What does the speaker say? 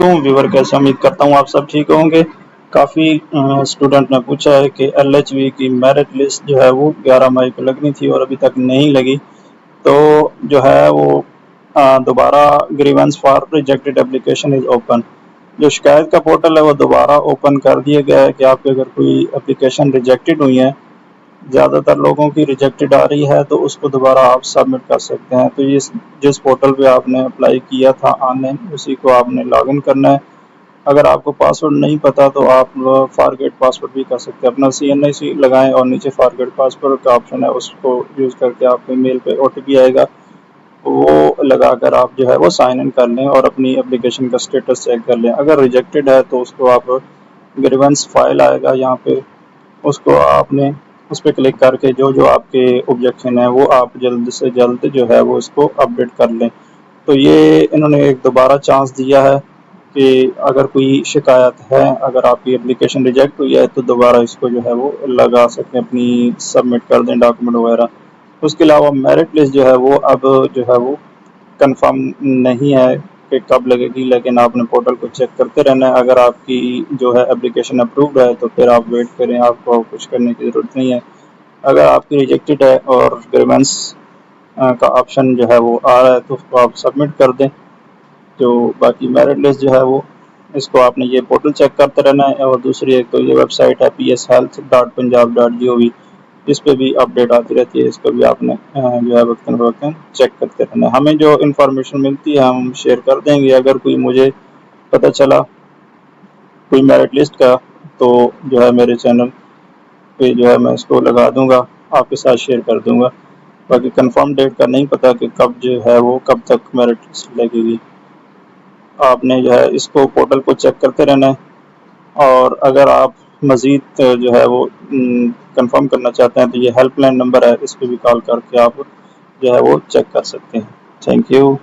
Viewer कैसे, उम्मीद करता हूँ आप सब ठीक होंगे। काफ़ी स्टूडेंट ने पूछा है कि LHV की मेरिट लिस्ट जो है वो 11 मई को लगनी थी और अभी तक नहीं लगी। तो जो है वो दोबारा grievance for rejected application is open, जो शिकायत का पोर्टल है वो दोबारा ओपन कर दिया गया है कि आपकी अगर कोई एप्लीकेशन रिजेक्टेड हुई है, ज़्यादातर लोगों की रिजेक्टेड आ रही है, तो उसको दोबारा आप सबमिट कर सकते हैं। तो ये जिस पोर्टल पे आपने अप्लाई किया था ऑनलाइन, उसी को आपने लॉगिन करना है। अगर आपको पासवर्ड नहीं पता तो आप फॉरगेट पासवर्ड भी कर सकते हैं। अपना CNIC लगाएं और नीचे फॉरगेट पासवर्ड का ऑप्शन है, उसको यूज़ करके आपके मेल पे OTP आएगा, वो लगाकर आप जो है वो साइन इन कर लें और अपनी एप्लीकेशन का स्टेटस चेक कर लें। अगर रिजेक्टेड है तो उसको आप ग्रीवेंस फाइल आएगा यहाँ पे, उसको आपने उस पर क्लिक करके जो जो आपके ऑब्जेक्शन है वो आप जल्द से जल्द जो है वो इसको अपडेट कर लें। तो ये इन्होंने एक दोबारा चांस दिया है कि अगर कोई शिकायत है, अगर आपकी एप्लीकेशन रिजेक्ट हुई है तो दोबारा इसको जो है वो लगा सकते हैं, अपनी सबमिट कर दें डॉक्यूमेंट वगैरह। उसके अलावा मेरिट लिस्ट जो है वो अब जो है वो कंफर्म नहीं है कि कब लगेगी, लेकिन आपने पोर्टल को चेक करते रहना है। अगर आपकी जो है एप्लीकेशन अप्रूव्ड है तो फिर आप वेट करें, आपको कुछ करने की ज़रूरत नहीं है। अगर आपकी रिजेक्टेड है और ग्रीवेंस का ऑप्शन जो है वो आ रहा है तो उसको आप सबमिट कर दें। तो बाकी मेरिट लिस्ट जो है वो इसको आपने ये पोर्टल चेक करते रहना है। और दूसरी एक तो ये वेबसाइट है pshealth.punjab.gov, इस पे भी अपडेट आती रहती है, इसको भी आपने जो है वक्तन फवक्तन चेक करते रहना है। हमें जो इन्फॉर्मेशन मिलती है हम शेयर कर देंगे। अगर कोई मुझे पता चला कोई मेरिट लिस्ट का तो जो है मेरे चैनल पे जो है मैं इसको लगा दूंगा, आपके साथ शेयर कर दूंगा। बाकी कंफर्म डेट का नहीं पता कि कब जो है वो कब तक मेरिट लिस्ट लगेगी। आपने जो है इसको पोर्टल को चेक करते रहना है। और अगर आप मज़ीद जो है वो कंफर्म करना चाहते हैं तो ये हेल्पलाइन नंबर है, इस पर भी कॉल करके आप जो है वो चेक कर सकते हैं। Thank you.